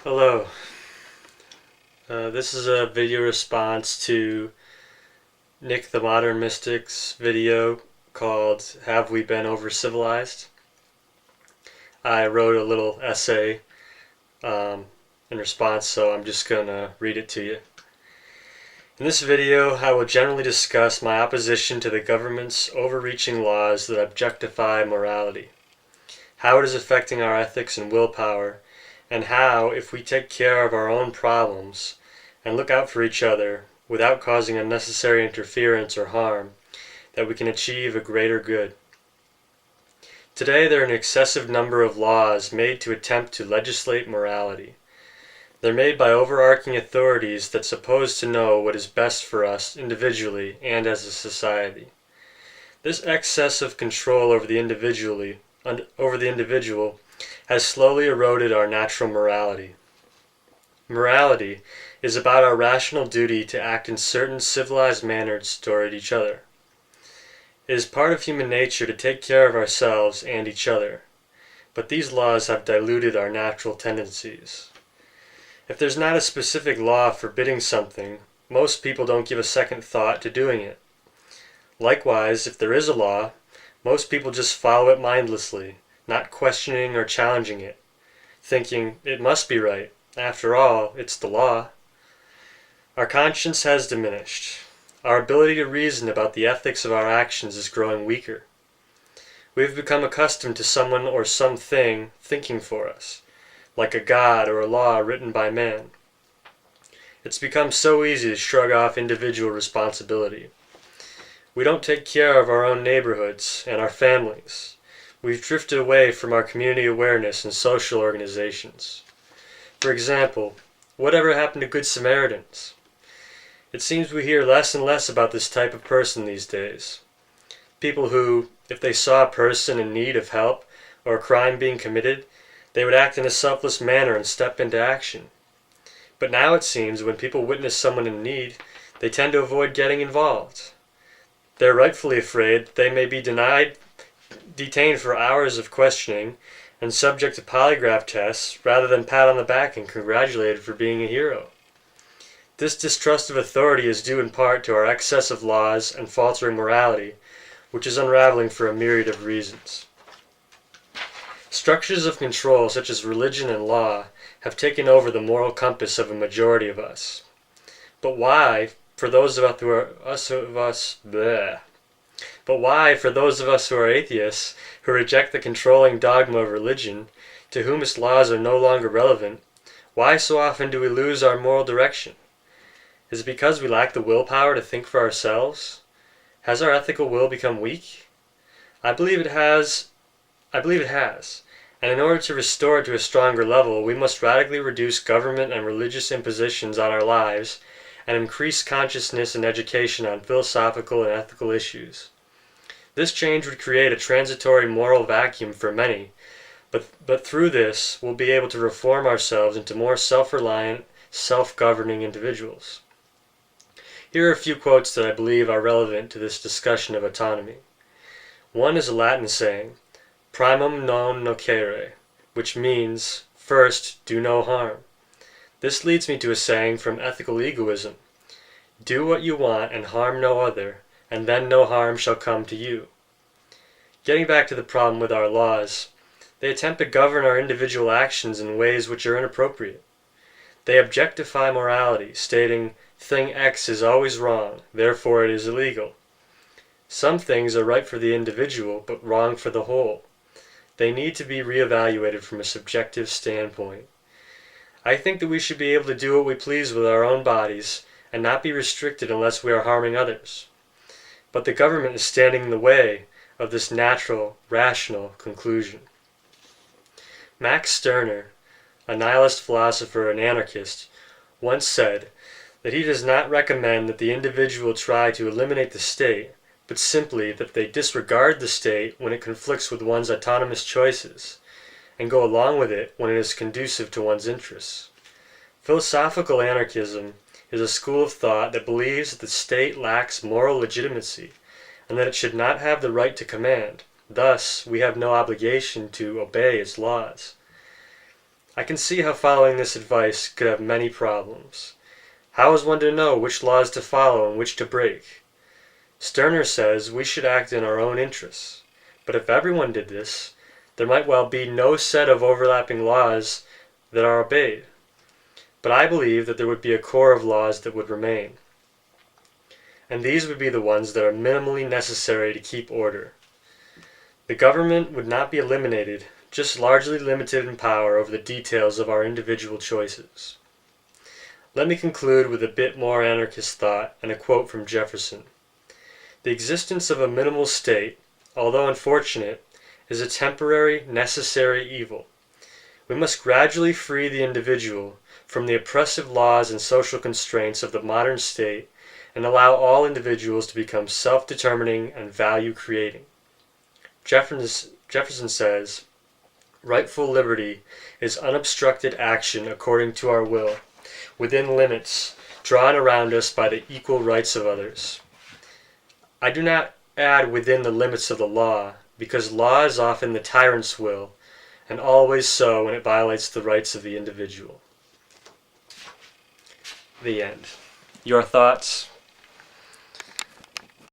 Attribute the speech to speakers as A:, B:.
A: Hello. This is a video response to Nick the Modern Mystic's video called Have We Been Over-Civilized? I wrote a little essay in response, so I'm just going to read it to you. In this video, I will generally discuss my opposition to the government's overreaching laws that objectify morality, how it is affecting our ethics and willpower, and how, if we take care of our own problems and look out for each other without causing unnecessary interference or harm, that we can achieve a greater good. Today there are an excessive number of laws made to attempt to legislate morality. They're made by overarching authorities that suppose to know what is best for us individually and as a society. This excess of control over the individual has slowly eroded our natural morality. Morality is about our rational duty to act in certain civilized manners toward each other. It is part of human nature to take care of ourselves and each other, but these laws have diluted our natural tendencies. If there's not a specific law forbidding something, most people don't give a second thought to doing it. Likewise, if there is a law, most people just follow it mindlessly, not questioning or challenging it, thinking it must be right. After all, it's the law. Our conscience has diminished. Our ability to reason about the ethics of our actions is growing weaker. We have become accustomed to someone or something thinking for us, like a god or a law written by man. It's become so easy to shrug off individual responsibility. We don't take care of our own neighborhoods and our families. We've drifted away from our community awareness and social organizations. For example, whatever happened to Good Samaritans? It seems we hear less and less about this type of person these days. People who, if they saw a person in need of help or a crime being committed, they would act in a selfless manner and step into action. But now it seems when people witness someone in need, they tend to avoid getting involved. They're rightfully afraid that they may be detained for hours of questioning and subject to polygraph tests rather than pat on the back and congratulated for being a hero. This distrust of authority is due in part to our excess of laws and faltering morality, which is unraveling for a myriad of reasons. Structures of control such as religion and law have taken over the moral compass of a majority of us. But why, for those of us who are atheists, who reject the controlling dogma of religion, to whom its laws are no longer relevant, why so often do we lose our moral direction? Is it because we lack the willpower to think for ourselves? Has our ethical will become weak? I believe it has. And in order to restore it to a stronger level, we must radically reduce government and religious impositions on our lives and increase consciousness and education on philosophical and ethical issues. This change would create a transitory moral vacuum for many, but through this we'll be able to reform ourselves into more self-reliant, self-governing individuals. Here are a few quotes that I believe are relevant to this discussion of autonomy. One is a Latin saying, primum non nocere, which means, first, do no harm. This leads me to a saying from Ethical Egoism, do what you want and harm no other, and then no harm shall come to you. Getting back to the problem with our laws, they attempt to govern our individual actions in ways which are inappropriate. They objectify morality, stating, thing X is always wrong, therefore it is illegal. Some things are right for the individual, but wrong for the whole. They need to be reevaluated from a subjective standpoint. I think that we should be able to do what we please with our own bodies and not be restricted unless we are harming others. But the government is standing in the way of this natural, rational conclusion. Max Stirner, a nihilist philosopher and anarchist, once said that he does not recommend that the individual try to eliminate the state, but simply that they disregard the state when it conflicts with one's autonomous choices, and go along with it when it is conducive to one's interests. Philosophical anarchism is a school of thought that believes that the state lacks moral legitimacy, and that it should not have the right to command. Thus, we have no obligation to obey its laws. I can see how following this advice could have many problems. How is one to know which laws to follow and which to break? Stirner says we should act in our own interests, but if everyone did this, there might well be no set of overlapping laws that are obeyed. But I believe that there would be a core of laws that would remain, and these would be the ones that are minimally necessary to keep order. The government would not be eliminated, just largely limited in power over the details of our individual choices. Let me conclude with a bit more anarchist thought and a quote from Jefferson. The existence of a minimal state, although unfortunate, is a temporary, necessary evil. We must gradually free the individual from the oppressive laws and social constraints of the modern state and allow all individuals to become self-determining and value-creating. Jefferson says, rightful liberty is unobstructed action according to our will, within limits drawn around us by the equal rights of others. I do not add within the limits of the law, because law is often the tyrant's will, and always so when it violates the rights of the individual. The end. Your thoughts?